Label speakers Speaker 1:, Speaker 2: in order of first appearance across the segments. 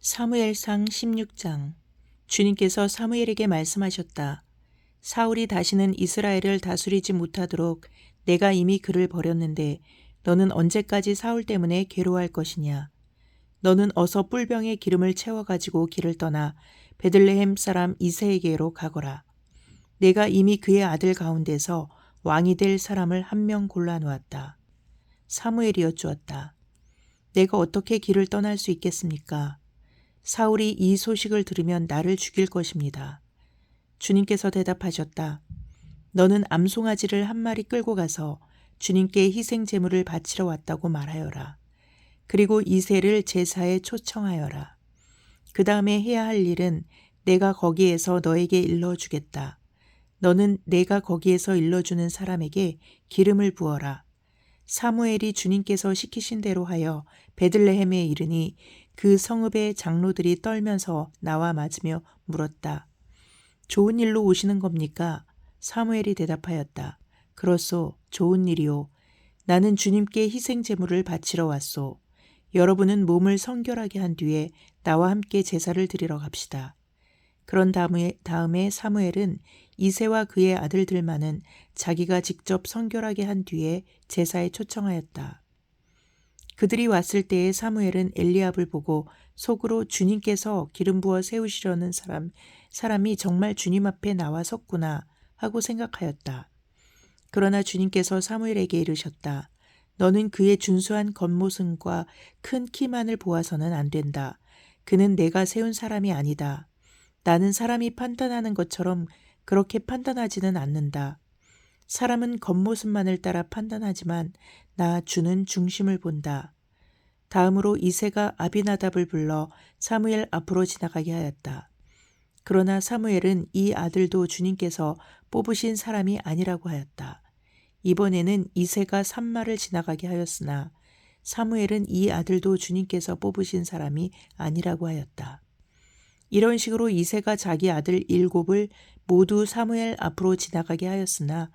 Speaker 1: 사무엘상 16장. 주님께서 사무엘에게 말씀하셨다. 사울이 다시는 이스라엘을 다스리지 못하도록 내가 이미 그를 버렸는데 너는 언제까지 사울 때문에 괴로워할 것이냐. 너는 어서 뿔병에 기름을 채워가지고 길을 떠나 베들레헴 사람 이새에게로 가거라. 내가 이미 그의 아들 가운데서 왕이 될 사람을 한 명 골라놓았다. 사무엘이 여쭈었다. 내가 어떻게 길을 떠날 수 있겠습니까? 사울이 이 소식을 들으면 나를 죽일 것입니다. 주님께서 대답하셨다. 너는 암송아지를 한 마리 끌고 가서 주님께 희생 제물을 바치러 왔다고 말하여라. 그리고 이새를 제사에 초청하여라. 그 다음에 해야 할 일은 내가 거기에서 너에게 일러주겠다. 너는 내가 거기에서 일러주는 사람에게 기름을 부어라. 사무엘이 주님께서 시키신 대로 하여 베들레헴에 이르니 그 성읍의 장로들이 떨면서 나와 맞으며 물었다. 좋은 일로 오시는 겁니까? 사무엘이 대답하였다. 그렇소, 좋은 일이요. 나는 주님께 희생 제물을 바치러 왔소. 여러분은 몸을 성결하게 한 뒤에 나와 함께 제사를 드리러 갑시다. 그런 다음에 사무엘은 이새와 그의 아들들만은 자기가 직접 성결하게 한 뒤에 제사에 초청하였다. 그들이 왔을 때에 사무엘은 엘리압을 보고 속으로 주님께서 기름 부어 세우시려는 사람이 정말 주님 앞에 나와 섰구나 하고 생각하였다. 그러나 주님께서 사무엘에게 이르셨다. 너는 그의 준수한 겉모습과 큰 키만을 보아서는 안 된다. 그는 내가 세운 사람이 아니다. 나는 사람이 판단하는 것처럼 그렇게 판단하지는 않는다. 사람은 겉모습만을 따라 판단하지만 나 주는 중심을 본다. 다음으로 이새가 아비나답을 불러 사무엘 앞으로 지나가게 하였다. 그러나 사무엘은 이 아들도 주님께서 뽑으신 사람이 아니라고 하였다. 이번에는 이새가 산마를 지나가게 하였으나 사무엘은 이 아들도 주님께서 뽑으신 사람이 아니라고 하였다. 이런 식으로 이새가 자기 아들 7을 모두 사무엘 앞으로 지나가게 하였으나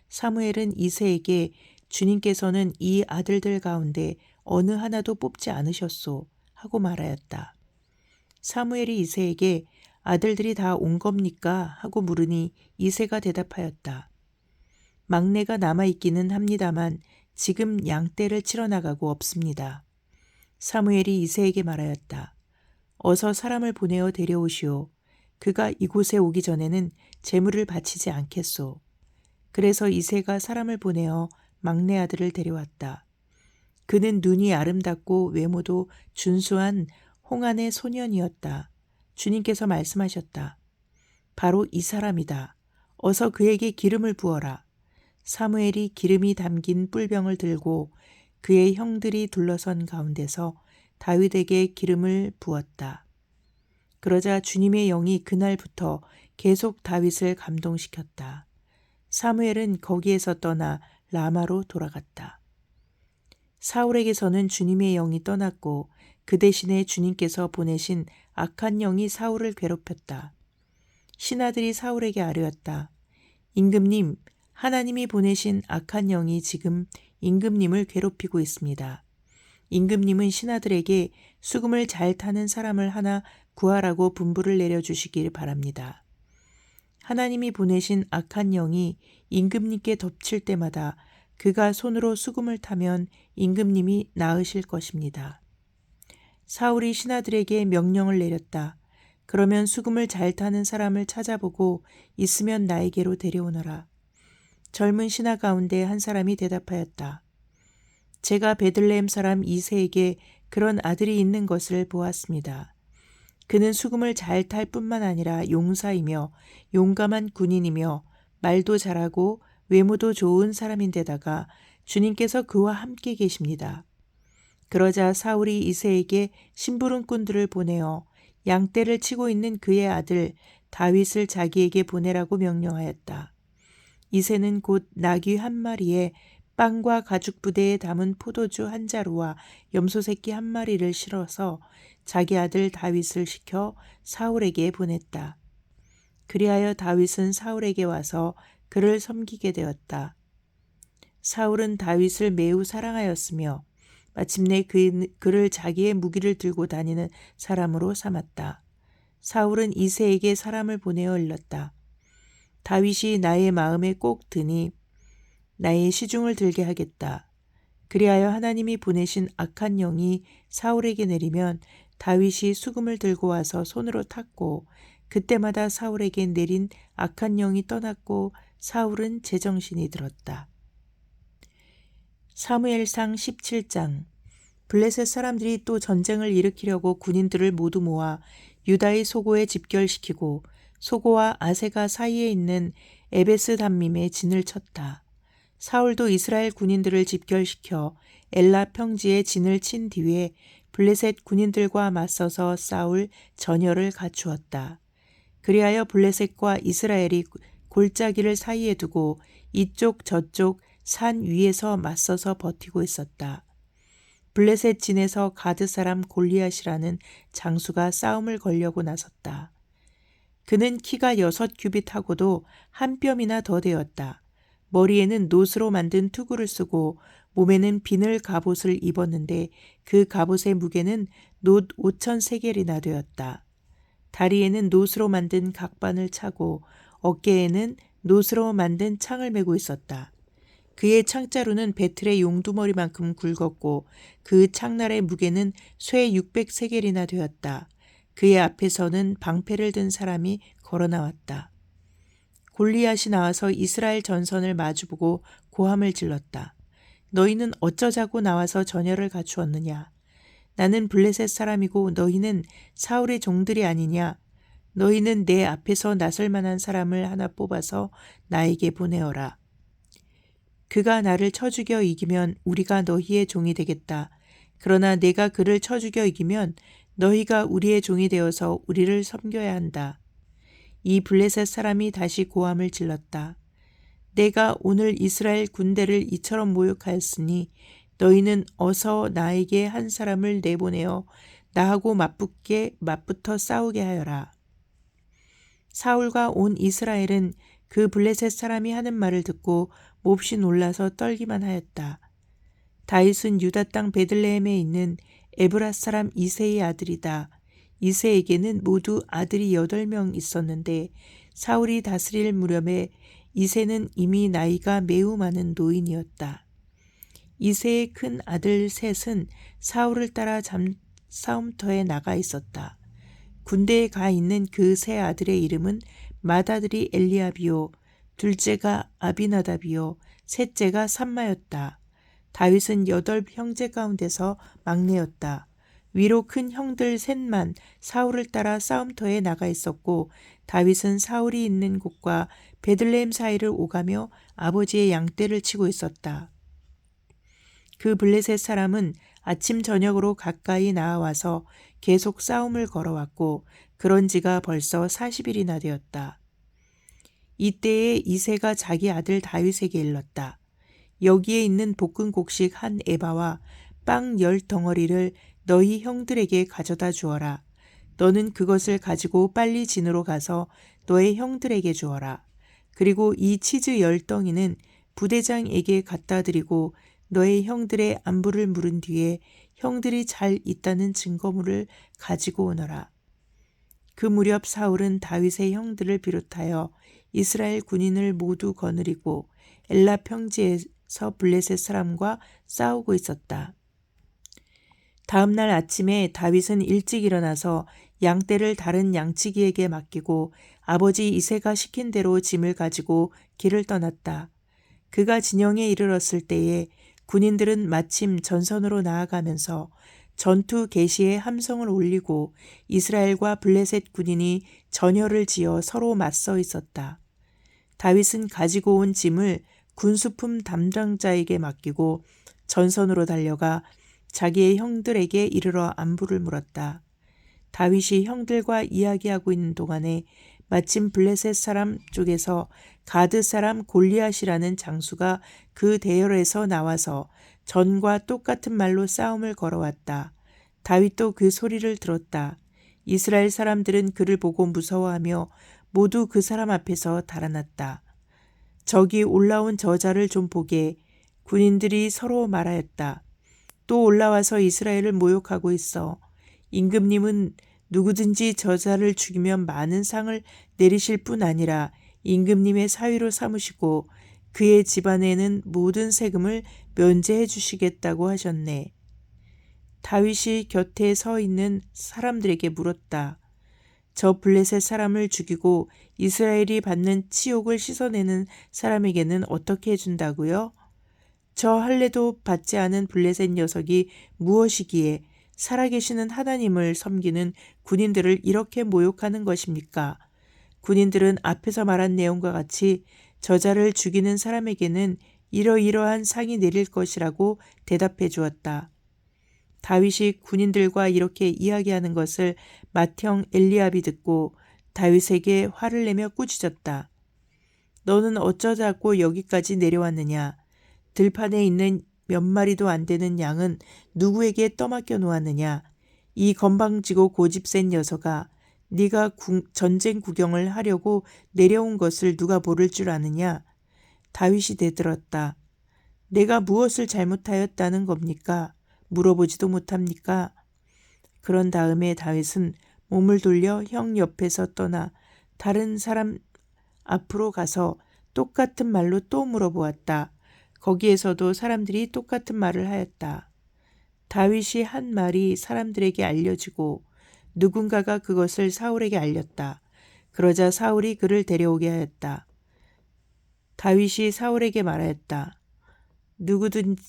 Speaker 1: 사무엘은 이새에게 주님께서는 이 아들들 가운데 어느 하나도 뽑지 않으셨소 하고 말하였다. 사무엘이 이새에게 아들들이 다 온 겁니까? 하고 물으니 이새가 대답하였다. 막내가 남아있기는 합니다만 지금 양떼를 치러 나가고 없습니다. 사무엘이 이새에게 말하였다. 어서 사람을 보내어 데려오시오. 그가 이곳에 오기 전에는 제물을 바치지 않겠소. 그래서 이새가 사람을 보내어 막내 아들을 데려왔다. 그는 눈이 아름답고 외모도 준수한 홍안의 소년이었다. 주님께서 말씀하셨다. 바로 이 사람이다. 어서 그에게 기름을 부어라. 사무엘이 기름이 담긴 뿔병을 들고 그의 형들이 둘러선 가운데서 다윗에게 기름을 부었다. 그러자 주님의 영이 그날부터 계속 다윗을 감동시켰다. 사무엘은 거기에서 떠나 라마로 돌아갔다. 사울에게서는 주님의 영이 떠났고 그 대신에 주님께서 보내신 악한 영이 사울을 괴롭혔다. 신하들이 사울에게 아뢰었다. 임금님, 하나님이 보내신 악한 영이 지금 임금님을 괴롭히고 있습니다. 임금님은 신하들에게 수금을 잘 타는 사람을 하나 구하라고 분부를 내려주시길 바랍니다. 하나님이 보내신 악한 영이 임금님께 덮칠 때마다 그가 손으로 수금을 타면 임금님이 나으실 것입니다. 사울이 신하들에게 명령을 내렸다. 그러면 수금을 잘 타는 사람을 찾아보고 있으면 나에게로 데려오너라. 젊은 신하 가운데 한 사람이 대답하였다. 제가 베들레헴 사람 이새에게 그런 아들이 있는 것을 보았습니다. 그는 수금을 잘 탈 뿐만 아니라 용사이며 용감한 군인이며 말도 잘하고 외모도 좋은 사람인데다가 주님께서 그와 함께 계십니다. 그러자 사울이 이새에게 심부름꾼들을 보내어 양떼를 치고 있는 그의 아들 다윗을 자기에게 보내라고 명령하였다. 이새는 곧 나귀 한 마리에 빵과 가죽 부대에 담은 포도주 한 자루와 염소 새끼 한 마리를 실어서 자기 아들 다윗을 시켜 사울에게 보냈다. 그리하여 다윗은 사울에게 와서 그를 섬기게 되었다. 사울은 다윗을 매우 사랑하였으며 마침내 그를 자기의 무기를 들고 다니는 사람으로 삼았다. 사울은 이새에게 사람을 보내어 일렀다. 다윗이 나의 마음에 꼭 드니 나의 시중을 들게 하겠다. 그리하여 하나님이 보내신 악한 영이 사울에게 내리면 다윗이 수금을 들고 와서 손으로 탔고 그때마다 사울에게 내린 악한 영이 떠났고 사울은 제정신이 들었다. 사무엘상 17장. 블레셋 사람들이 또 전쟁을 일으키려고 군인들을 모두 모아 유다의 소고에 집결시키고 소고와 아세가 사이에 있는 에베스 담밈에 진을 쳤다. 사울도 이스라엘 군인들을 집결시켜 엘라 평지에 진을 친 뒤에 블레셋 군인들과 맞서서 싸울 전열을 갖추었다. 그리하여 블레셋과 이스라엘이 골짜기를 사이에 두고 이쪽 저쪽 산 위에서 맞서서 버티고 있었다. 블레셋 진에서 가드 사람 골리앗이라는 장수가 싸움을 걸려고 나섰다. 그는 키가 6규빗하고도 한 뼘이나 더 되었다. 머리에는 놋으로 만든 투구를 쓰고 몸에는 비늘 갑옷을 입었는데 그 갑옷의 무게는 놋 5,000세겔이나 되었다. 다리에는 놋으로 만든 각반을 차고 어깨에는 놋으로 만든 창을 메고 있었다. 그의 창자루는 배틀의 용두머리만큼 굵었고 그 창날의 무게는 쇠 600세겔이나 되었다. 그의 앞에서는 방패를 든 사람이 걸어 나왔다. 골리앗이 나와서 이스라엘 전선을 마주보고 고함을 질렀다. 너희는 어쩌자고 나와서 전열을 갖추었느냐? 나는 블레셋 사람이고 너희는 사울의 종들이 아니냐? 너희는 내 앞에서 나설 만한 사람을 하나 뽑아서 나에게 보내어라. 그가 나를 쳐 죽여 이기면 우리가 너희의 종이 되겠다. 그러나 내가 그를 쳐 죽여 이기면 너희가 우리의 종이 되어서 우리를 섬겨야 한다. 이 블레셋 사람이 다시 고함을 질렀다. 내가 오늘 이스라엘 군대를 이처럼 모욕하였으니 너희는 어서 나에게 한 사람을 내보내어 나하고 맞붙어 싸우게 하여라. 사울과 온 이스라엘은 그 블레셋 사람이 하는 말을 듣고 몹시 놀라서 떨기만 하였다. 다윗은 유다 땅 베들레헴에 있는 에브랏 사람 이새의 아들이다. 이새에게는 모두 아들이 8명 있었는데 사울이 다스릴 무렵에 이새는 이미 나이가 매우 많은 노인이었다. 이새의 큰 아들 셋은 사울을 따라 싸움터에 나가 있었다. 군대에 가 있는 그 세 아들의 이름은 맏아들이 엘리압이요 둘째가 아비나답이요 셋째가 삼마였다. 다윗은 8 형제 가운데서 막내였다. 위로 큰 형들 셋만 사울을 따라 싸움터에 나가 있었고 다윗은 사울이 있는 곳과 베들레헴 사이를 오가며 아버지의 양떼를 치고 있었다. 그 블레셋 사람은 아침 저녁으로 가까이 나아와서 계속 싸움을 걸어왔고 그런 지가 벌써 40일이나 되었다. 이때에 이새가 자기 아들 다윗에게 일렀다. 여기에 있는 볶은 곡식 한 에바와 빵 10덩어리를 너희 형들에게 가져다 주어라. 너는 그것을 가지고 빨리 진으로 가서 너의 형들에게 주어라. 그리고 이 치즈 10덩이는 부대장에게 갖다 드리고 너의 형들의 안부를 물은 뒤에 형들이 잘 있다는 증거물을 가지고 오너라. 그 무렵 사울은 다윗의 형들을 비롯하여 이스라엘 군인을 모두 거느리고 엘라 평지에서 블레셋 사람과 싸우고 있었다. 다음 날 아침에 다윗은 일찍 일어나서 양떼를 다른 양치기에게 맡기고 아버지 이새가 시킨 대로 짐을 가지고 길을 떠났다. 그가 진영에 이르렀을 때에 군인들은 마침 전선으로 나아가면서 전투 개시에 함성을 올리고 이스라엘과 블레셋 군인이 전열을 지어 서로 맞서 있었다. 다윗은 가지고 온 짐을 군수품 담당자에게 맡기고 전선으로 달려가 자기의 형들에게 이르러 안부를 물었다. 다윗이 형들과 이야기하고 있는 동안에 마침 블레셋 사람 쪽에서 가드 사람 골리앗이라는 장수가 그 대열에서 나와서 전과 똑같은 말로 싸움을 걸어왔다. 다윗도 그 소리를 들었다. 이스라엘 사람들은 그를 보고 무서워하며 모두 그 사람 앞에서 달아났다. 저기 올라온 저자를 좀 보게. 군인들이 서로 말하였다. 또 올라와서 이스라엘을 모욕하고 있어. 임금님은 누구든지 저자를 죽이면 많은 상을 내리실 뿐 아니라 임금님의 사위로 삼으시고 그의 집안에는 모든 세금을 면제해 주시겠다고 하셨네. 다윗이 곁에 서 있는 사람들에게 물었다. 저 블레셋 사람을 죽이고 이스라엘이 받는 치욕을 씻어내는 사람에게는 어떻게 해준다고요? 저 할례도 받지 않은 블레셋 녀석이 무엇이기에 살아계시는 하나님을 섬기는 군인들을 이렇게 모욕하는 것입니까? 군인들은 앞에서 말한 내용과 같이 저자를 죽이는 사람에게는 이러이러한 상이 내릴 것이라고 대답해 주었다. 다윗이 군인들과 이렇게 이야기하는 것을 맏형 엘리압이 듣고 다윗에게 화를 내며 꾸짖었다. 너는 어쩌자고 여기까지 내려왔느냐? 들판에 있는 몇 마리도 안 되는 양은 누구에게 떠맡겨 놓았느냐? 이 건방지고 고집센 녀석아, 네가 전쟁 구경을 하려고 내려온 것을 누가 모를 줄 아느냐? 다윗이 대들었다. 내가 무엇을 잘못하였다는 겁니까? 물어보지도 못합니까? 그런 다음에 다윗은 몸을 돌려 형 옆에서 떠나 다른 사람 앞으로 가서 똑같은 말로 또 물어보았다. 거기에서도 사람들이 똑같은 말을 하였다. 다윗이 한 말이 사람들에게 알려지고 누군가가 그것을 사울에게 알렸다. 그러자 사울이 그를 데려오게 하였다. 다윗이 사울에게 말하였다. 누구든지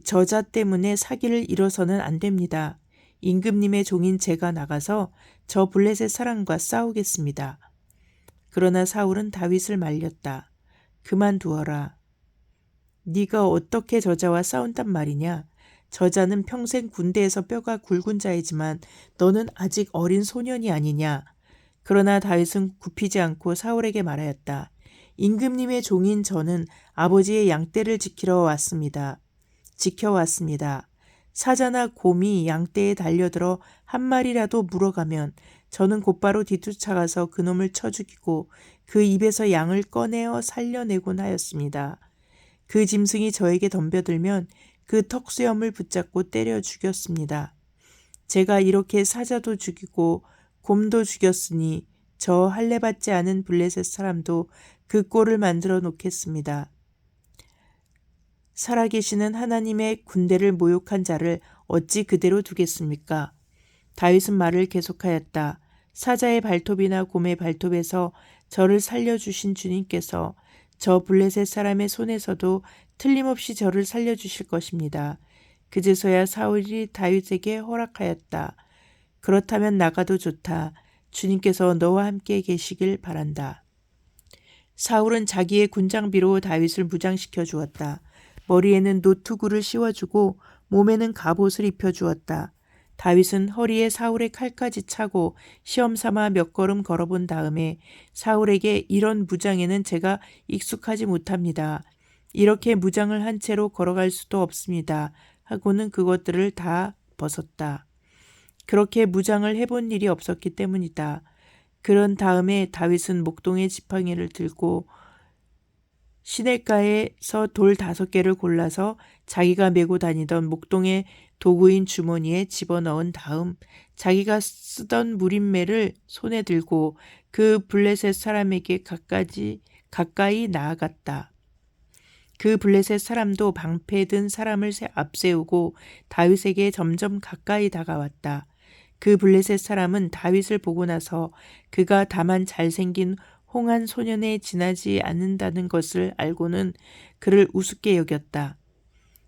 Speaker 1: 저자 때문에 사기를 이뤄서는 안 됩니다. 임금님의 종인 제가 나가서 저 블레셋 사람과 싸우겠습니다. 그러나 사울은 다윗을 말렸다. 그만두어라. 네가 어떻게 저자와 싸운단 말이냐? 저자는 평생 군대에서 뼈가 굵은 자이지만 너는 아직 어린 소년이 아니냐? 그러나 다윗은 굽히지 않고 사울에게 말하였다. 임금님의 종인 저는 아버지의 양떼를 지켜왔습니다. 사자나 곰이 양떼에 달려들어 한 마리라도 물어가면 저는 곧바로 뒤쫓아가서 그놈을 쳐 죽이고 그 입에서 양을 꺼내어 살려내곤 하였습니다. 그 짐승이 저에게 덤벼들면 그 턱수염을 붙잡고 때려 죽였습니다. 제가 이렇게 사자도 죽이고 곰도 죽였으니 저 할례받지 않은 블레셋 사람도 그 꼴을 만들어 놓겠습니다. 살아계시는 하나님의 군대를 모욕한 자를 어찌 그대로 두겠습니까? 다윗은 말을 계속하였다. 사자의 발톱이나 곰의 발톱에서 저를 살려주신 주님께서 저 블레셋 사람의 손에서도 틀림없이 저를 살려주실 것입니다. 그제서야 사울이 다윗에게 허락하였다. 그렇다면 나가도 좋다. 주님께서 너와 함께 계시길 바란다. 사울은 자기의 군장비로 다윗을 무장시켜 주었다. 머리에는 노투구를 씌워주고 몸에는 갑옷을 입혀주었다. 다윗은 허리에 사울의 칼까지 차고 시험삼아 몇 걸음 걸어본 다음에 사울에게 이런 무장에는 제가 익숙하지 못합니다. 이렇게 무장을 한 채로 걸어갈 수도 없습니다. 하고는 그것들을 다 벗었다. 그렇게 무장을 해본 일이 없었기 때문이다. 그런 다음에 다윗은 목동의 지팡이를 들고 시냇가에서 돌 5개를 골라서 자기가 메고 다니던 목동의 도구인 주머니에 집어넣은 다음 자기가 쓰던 무림매를 손에 들고 그 블레셋 사람에게 가까이 나아갔다. 그 블레셋 사람도 방패 든 사람을 앞세우고 다윗에게 점점 가까이 다가왔다. 그 블레셋 사람은 다윗을 보고 나서 그가 다만 잘생긴 홍한 소년에 지나지 않는다는 것을 알고는 그를 우습게 여겼다.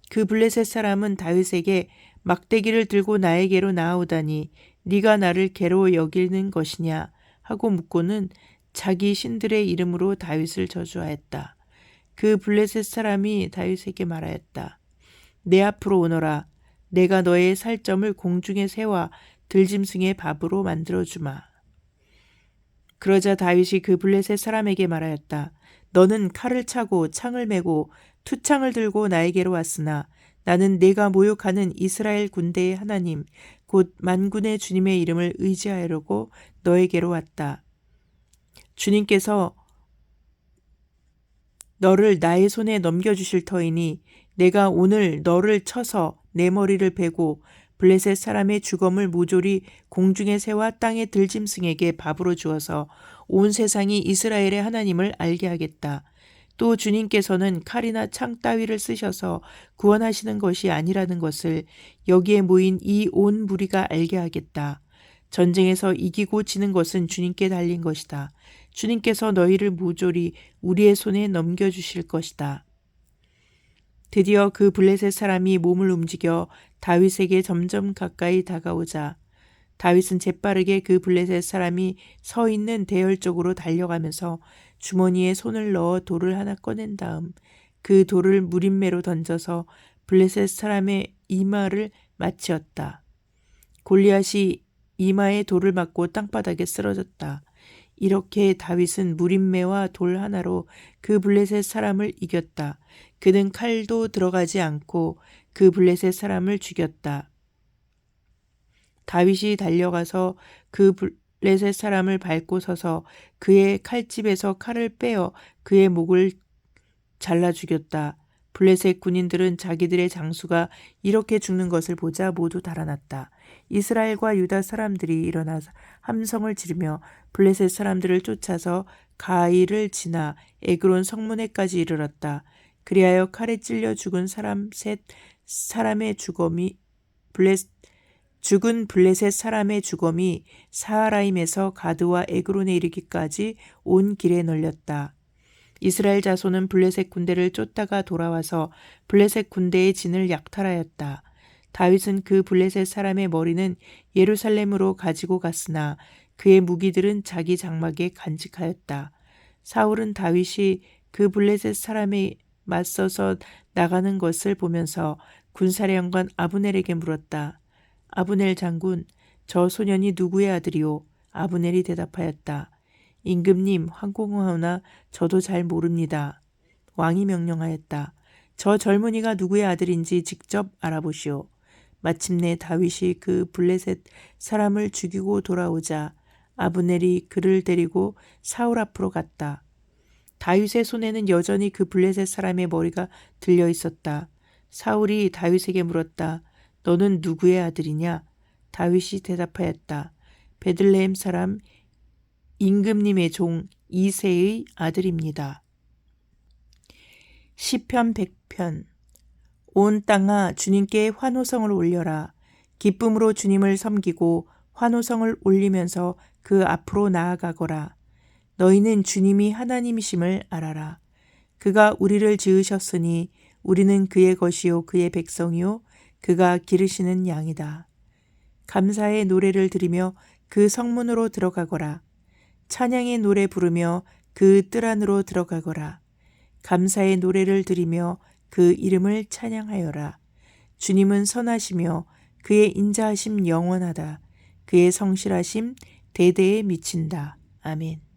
Speaker 1: 그 블레셋 사람은 다윗에게 막대기를 들고 나에게로 나아오다니 네가 나를 개로 여기는 것이냐 하고 묻고는 자기 신들의 이름으로 다윗을 저주하였다. 그 블레셋 사람이 다윗에게 말하였다. 내 앞으로 오너라. 내가 너의 살점을 공중에 세워 들짐승의 밥으로 만들어주마. 그러자 다윗이 그 블레셋 사람에게 말하였다. 너는 칼을 차고 창을 메고 투창을 들고 나에게로 왔으나 나는 내가 모욕하는 이스라엘 군대의 하나님 곧 만군의 주님의 이름을 의지하려고 너에게로 왔다. 주님께서 너를 나의 손에 넘겨주실 터이니 내가 오늘 너를 쳐서 내 머리를 베고 블레셋 사람의 주검을 모조리 공중의 새와 땅의 들짐승에게 밥으로 주어서 온 세상이 이스라엘의 하나님을 알게 하겠다. 또 주님께서는 칼이나 창 따위를 쓰셔서 구원하시는 것이 아니라는 것을 여기에 모인 이 온 무리가 알게 하겠다. 전쟁에서 이기고 지는 것은 주님께 달린 것이다. 주님께서 너희를 모조리 우리의 손에 넘겨주실 것이다. 드디어 그 블레셋 사람이 몸을 움직여 다윗에게 점점 가까이 다가오자 다윗은 재빠르게 그 블레셋 사람이 서 있는 대열 쪽으로 달려가면서 주머니에 손을 넣어 돌을 하나 꺼낸 다음 그 돌을 무림매로 던져서 블레셋 사람의 이마를 맞추었다. 골리앗이 이마에 돌을 맞고 땅바닥에 쓰러졌다. 이렇게 다윗은 무림매와 돌 하나로 그 블레셋 사람을 이겼다. 그는 칼도 들어가지 않고 그 블레셋 사람을 죽였다. 다윗이 달려가서 그 블레셋 사람을 밟고 서서 그의 칼집에서 칼을 빼어 그의 목을 잘라 죽였다. 블레셋 군인들은 자기들의 장수가 이렇게 죽는 것을 보자 모두 달아났다. 이스라엘과 유다 사람들이 일어나 함성을 지르며 블레셋 사람들을 쫓아서 가이를 지나 에그론 성문에까지 이르렀다. 그리하여 칼에 찔려 죽은 사람의 죽은 블레셋 사람의 주검이 사하라임에서 가드와 에그론에 이르기까지 온 길에 널렸다. 이스라엘 자손은 블레셋 군대를 쫓다가 돌아와서 블레셋 군대의 진을 약탈하였다. 다윗은 그 블레셋 사람의 머리는 예루살렘으로 가지고 갔으나 그의 무기들은 자기 장막에 간직하였다. 사울은 다윗이 그 블레셋 사람에 맞서서 나가는 것을 보면서 군사령관 아브넬에게 물었다. 아브넬 장군, 저 소년이 누구의 아들이오? 아브넬이 대답하였다. 임금님, 황공하오나 저도 잘 모릅니다. 왕이 명령하였다. 저 젊은이가 누구의 아들인지 직접 알아보시오. 마침내 다윗이 그 블레셋 사람을 죽이고 돌아오자 아브넬이 그를 데리고 사울 앞으로 갔다. 다윗의 손에는 여전히 그 블레셋 사람의 머리가 들려 있었다. 사울이 다윗에게 물었다. 너는 누구의 아들이냐? 다윗이 대답하였다. 베들레헴 사람 임금님의 종 이새의 아들입니다. 시편 100편. 온 땅아 주님께 환호성을 올려라. 기쁨으로 주님을 섬기고 환호성을 올리면서 그 앞으로 나아가거라. 너희는 주님이 하나님이심을 알아라. 그가 우리를 지으셨으니 우리는 그의 것이요 그의 백성이요 그가 기르시는 양이다. 감사의 노래를 들으며 그 성문으로 들어가거라. 찬양의 노래 부르며 그 뜰 안으로 들어가거라. 감사의 노래를 드리며 그 이름을 찬양하여라. 주님은 선하시며 그의 인자하심 영원하다. 그의 성실하심 대대에 미친다. 아멘.